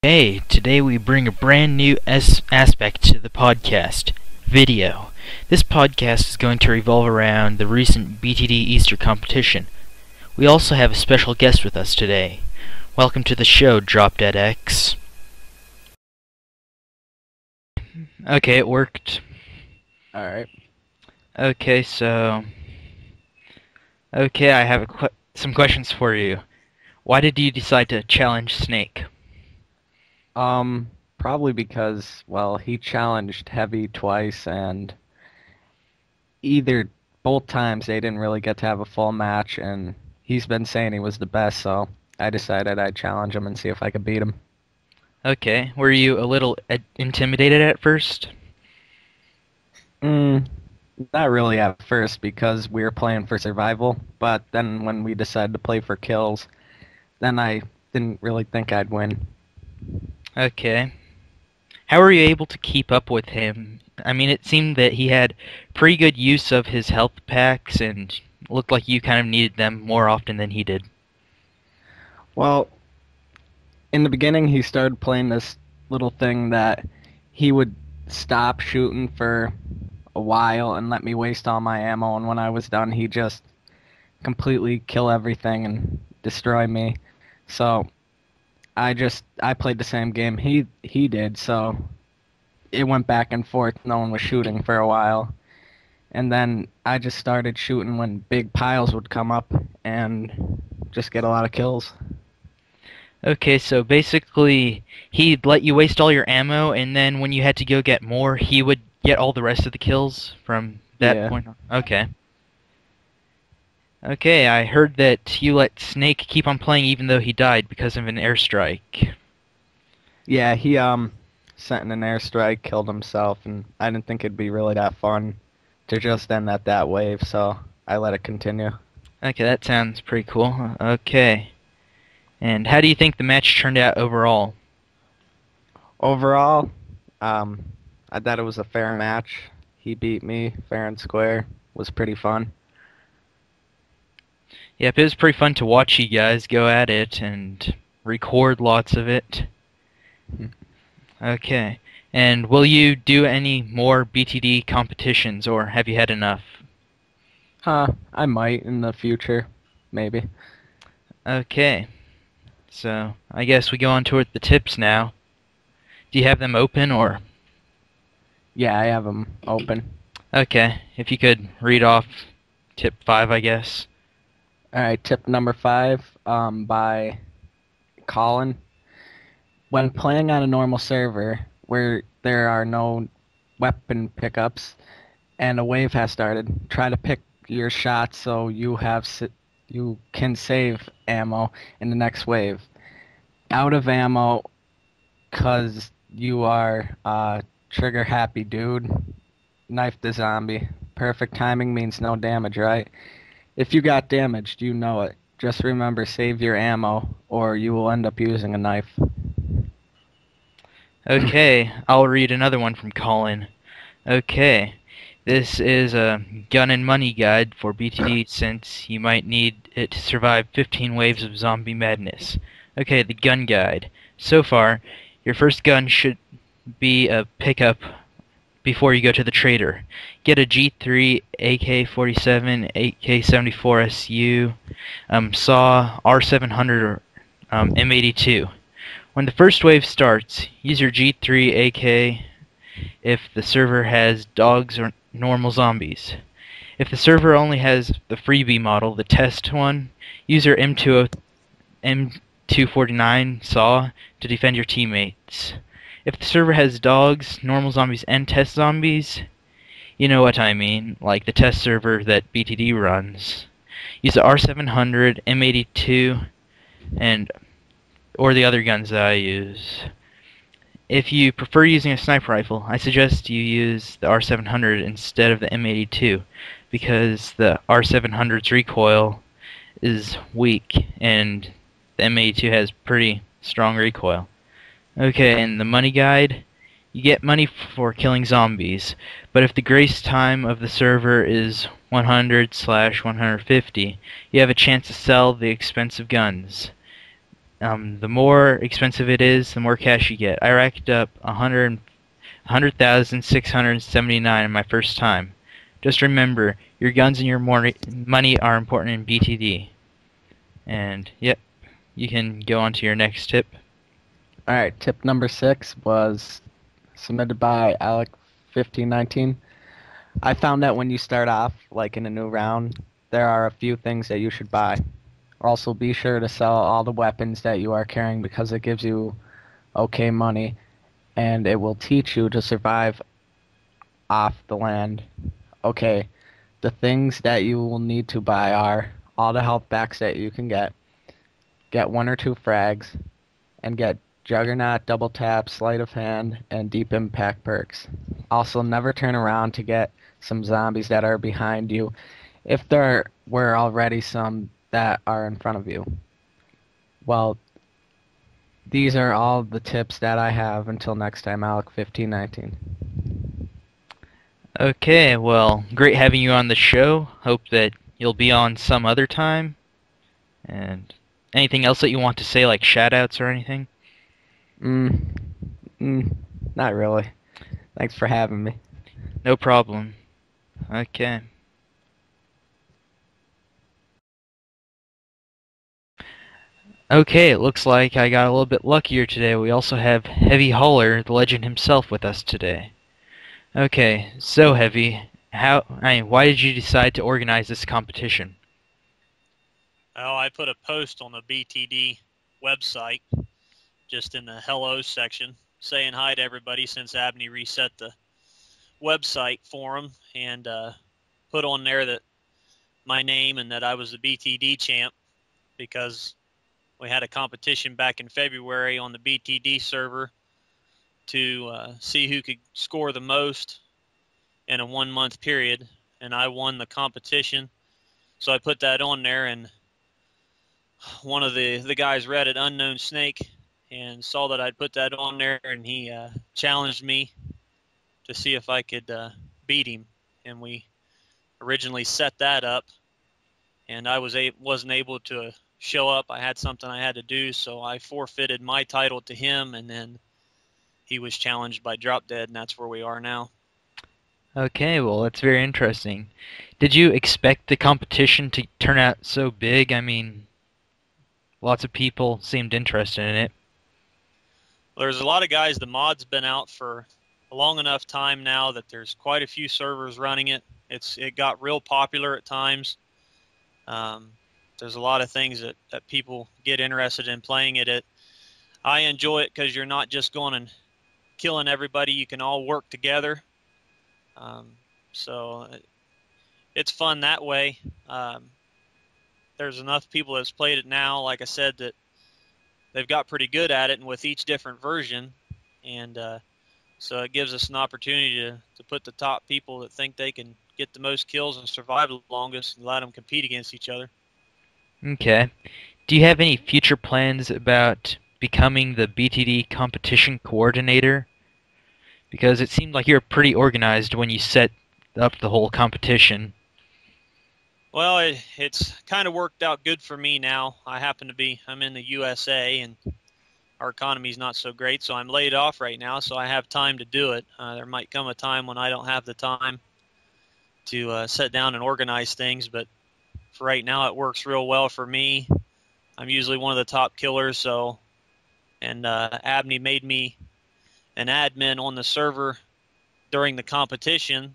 Hey, today we bring a brand new aspect to the podcast, video. This podcast is going to revolve around the recent BtD Easter competition. We also have a special guest with us today. Welcome to the show, Drop Dead X. Okay, it worked. Alright. Okay, I have some questions for you. Why did you decide to challenge Snake? Probably because, well, he challenged Heavy twice, and both times they didn't really get to have a full match, and he's been saying he was the best, so I decided I'd challenge him and see if I could beat him. Okay, were you a little intimidated at first? Not really at first, because we were playing for survival, but then when we decided to play for kills, then I didn't really think I'd win. Okay. How were you able to keep up with him? I mean, it seemed that he had pretty good use of his health packs and looked like you kind of needed them more often than he did. Well, in the beginning, he started playing this little thing that he would stop shooting for a while and let me waste all my ammo, and when I was done, he'd just completely kill everything and destroy me. So I played the same game he did, so it went back and forth. No one was shooting for a while. And then I just started shooting when big piles would come up and just get a lot of kills. Okay, so basically he'd let you waste all your ammo, and then when you had to go get more, he would get all the rest of the kills from that point on. Okay. Okay, I heard that you let Snake keep on playing even though he died because of an airstrike. Yeah, he sent in an airstrike, killed himself, and I didn't think it'd be really that fun to just end at that wave, so I let it continue. Okay, that sounds pretty cool. Okay. And how do you think the match turned out overall? Overall, I thought it was a fair match. He beat me fair and square. It was pretty fun. Yep, it was pretty fun to watch you guys go at it and record lots of it. Okay. And will you do any more BtD competitions, or have you had enough? I might in the future. Maybe. Okay. So, I guess we go on to the tips now. Do you have them open, or...? Yeah, I have them open. Okay. If you could read off tip 5, I guess. Alright, tip number 5, by Colin. When playing on a normal server where there are no weapon pickups and a wave has started, try to pick your shots so you can save ammo in the next wave. Out of ammo, cause you are a trigger happy dude. Knife the zombie. Perfect timing means no damage, right? If you got damaged, you know it. Just remember, save your ammo, or you will end up using a knife. Okay, I'll read another one from Colin. Okay, this is a gun and money guide for BtD since you might need it to survive 15 waves of zombie madness. Okay, the gun guide. So far, your first gun should be a pickup before you go to the trader. Get a G3, AK-47, AK-74 SU, SAW, R700, or M82. When the first wave starts, use your G3 AK if the server has dogs or normal zombies. If the server only has the freebie model, the test one, use your M249 SAW to defend your teammates. If the server has dogs, normal zombies, and test zombies, you know what I mean, like the test server that BtD runs, use the R700, M82, or the other guns that I use. If you prefer using a sniper rifle, I suggest you use the R700 instead of the M82, because the R700's recoil is weak, and the M82 has pretty strong recoil. Okay, and the money guide. You get money for killing zombies, but if the grace time of the server is 100/150, you have a chance to sell the expensive guns. The more expensive it is, the more cash you get. I racked up 100,679 in my first time. Just remember, your guns and your money are important in BTD. And, yep, you can go on to your next tip. All right, tip number 6 was submitted by Alec1519. I found that when you start off, like in a new round, there are a few things that you should buy. Also, be sure to sell all the weapons that you are carrying because it gives you okay money, and it will teach you to survive off the land. Okay, the things that you will need to buy are all the health packs that you can get 1 or 2 frags, and get Juggernaut, Double Tap, Sleight of Hand, and Deep Impact perks. Also, never turn around to get some zombies that are behind you if there were already some that are in front of you. Well, these are all the tips that I have. Until next time, Alec1519. Okay, well, great having you on the show. Hope that you'll be on some other time. And anything else that you want to say, like shoutouts or anything? Not really. Thanks for having me. No problem. Okay. Okay, it looks like I got a little bit luckier today. We also have Heavy Hauler, the legend himself, with us today. Okay, so Heavy, why did you decide to organize this competition? Oh, I put a post on the BtD website, just in the hello section, saying hi to everybody since Abney reset the website for him, and put on there that my name and that I was the BtD champ because we had a competition back in February on the BtD server to see who could score the most in a 1 month period, and I won the competition. So I put that on there, and one of the guys read it, Unknown Snake, and saw that I'd put that on there, and he challenged me to see if I could beat him. And we originally set that up, and I wasn't able to show up. I had something I had to do, so I forfeited my title to him, and then he was challenged by Drop Dead, and that's where we are now. Okay, well, that's very interesting. Did you expect the competition to turn out so big? I mean, lots of people seemed interested in it. Well, there's a lot of guys. The mod's been out for a long enough time now that there's quite a few servers running it. It got real popular at times. There's a lot of things that people get interested in playing it. I enjoy it because you're not just going and killing everybody. You can all work together. So it's fun that way. There's enough people that's played it now, like I said, that they've got pretty good at it, and with each different version. And so it gives us an opportunity to put the top people that think they can get the most kills and survive the longest and let them compete against each other. Okay. Do you have any future plans about becoming the BtD competition coordinator? Because it seemed like you were pretty organized when you set up the whole competition. Well, it's kind of worked out good for me now. I'm in the USA, and our economy's not so great, so I'm laid off right now, so I have time to do it. There might come a time when I don't have the time to sit down and organize things, but for right now it works real well for me. I'm usually one of the top killers, and Abney made me an admin on the server during the competition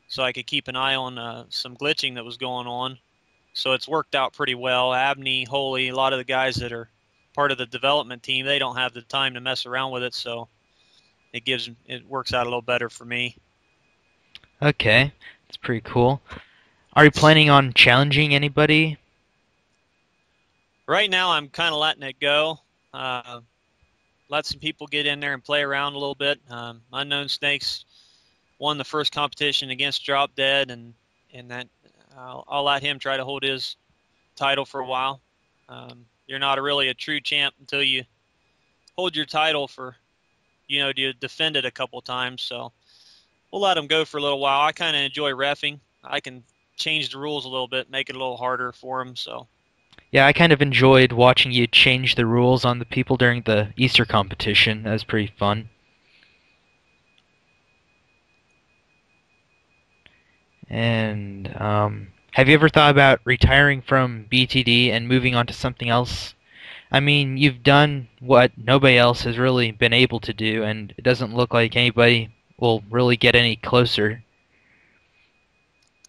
so I could keep an eye on some glitching that was going on. So it's worked out pretty well. Abney, Holy, a lot of the guys that are part of the development team, they don't have the time to mess around with it, so it works out a little better for me. Okay, that's pretty cool. Are you planning on challenging anybody? Right now I'm kind of letting it go. Let some people get in there and play around a little bit. Unknown Snakes won the first competition against Drop Dead, and that I'll let him try to hold his title for a while. You're not really a true champ until you hold your title for, you defend it a couple times. So we'll let him go for a little while. I kind of enjoy reffing. I can change the rules a little bit, make it a little harder for him. So Yeah, I kind of enjoyed watching you change the rules on the people during the Easter competition. That was pretty fun. And have you ever thought about retiring from BTD and moving on to something else? I mean, you've done what nobody else has really been able to do, and it doesn't look like anybody will really get any closer.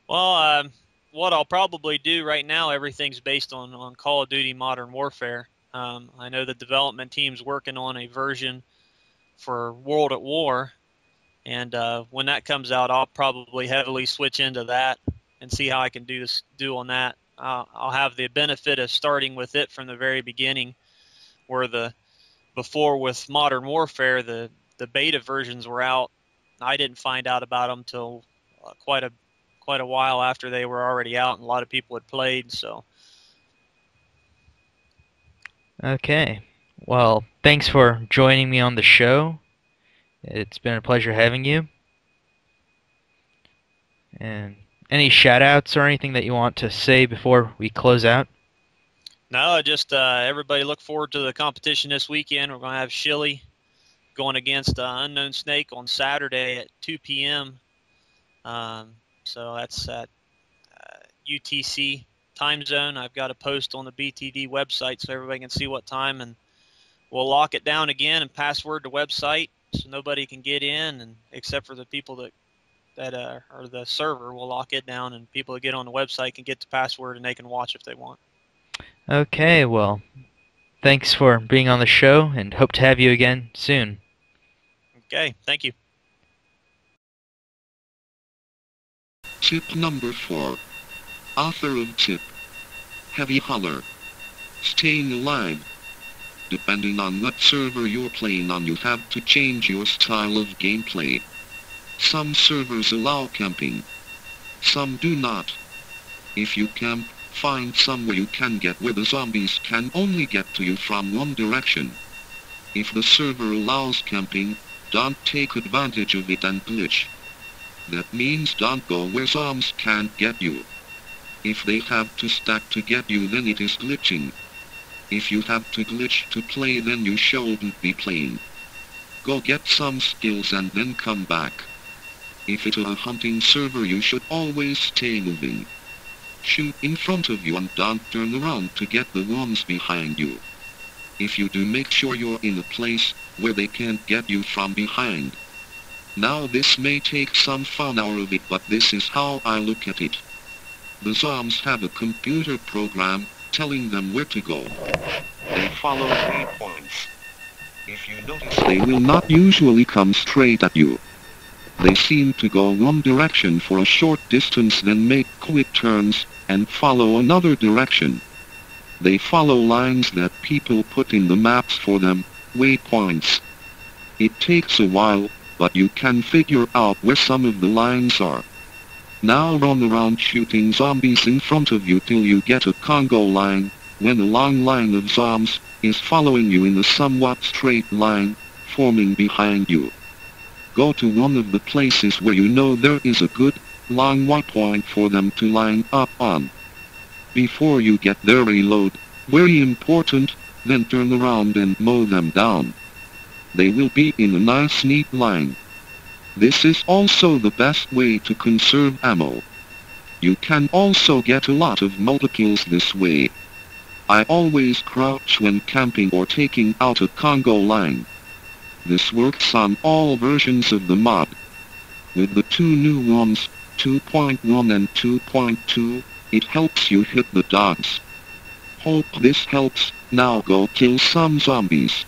Well, what I'll probably do right now, everything's based on Call of Duty Modern Warfare. I know the development team's working on a version for World at War, and when that comes out, I'll probably heavily switch into that and see how I can do on that. I'll have the benefit of starting with it from the very beginning, where before with Modern Warfare, the beta versions were out. I didn't find out about them till quite a while after they were already out, and a lot of people had played. So Okay. Well, thanks for joining me on the show. It's been a pleasure having you. And any shout-outs or anything that you want to say before we close out? no, just everybody look forward to the competition this weekend. We're going to have Shilly going against Unknown Snake on Saturday at 2 p.m. So that's at UTC time zone. I've got a post on the BtD website so everybody can see what time, and we'll lock it down again and password the website so nobody can get in, and except for the people that are the server. We'll lock it down, and people that get on the website can get the password and they can watch if they want. Okay, well, thanks for being on the show, and hope to have you again soon. Okay, thank you. Tip number 4. Author of tip. Heavy holler. Stay in line. Depending on what server you're playing on, you have to change your style of gameplay. Some servers allow camping. Some do not. If you camp, find somewhere you can get where the zombies can only get to you from one direction. If the server allows camping, don't take advantage of it and glitch. That means don't go where zombies can't get you. If they have to stack to get you, then it is glitching. If you have to glitch to play, then you shouldn't be playing. Go get some skills and then come back. If it's a hunting server, you should always stay moving. Shoot in front of you and don't turn around to get the ones behind you. If you do, make sure you're in a place where they can't get you from behind. Now this may take some fun out of it, but this is how I look at it. The zombies have a computer program telling them where to go. They follow waypoints. If you notice, they will not usually come straight at you. They seem to go one direction for a short distance, then make quick turns and follow another direction. They follow lines that people put in the maps for them, waypoints. It takes a while, but you can figure out where some of the lines are. Now run around shooting zombies in front of you till you get a Congo line, when a long line of zombies is following you in a somewhat straight line, forming behind you. Go to one of the places where you know there is a good, long waypoint for them to line up on. Before you get there, reload, very important, then turn around and mow them down. They will be in a nice neat line. This is also the best way to conserve ammo. You can also get a lot of multi-kills this way. I always crouch when camping or taking out a Congo line. This works on all versions of the mod. With the two new ones, 2.1 and 2.2, it helps you hit the dogs. Hope this helps. Now go kill some zombies.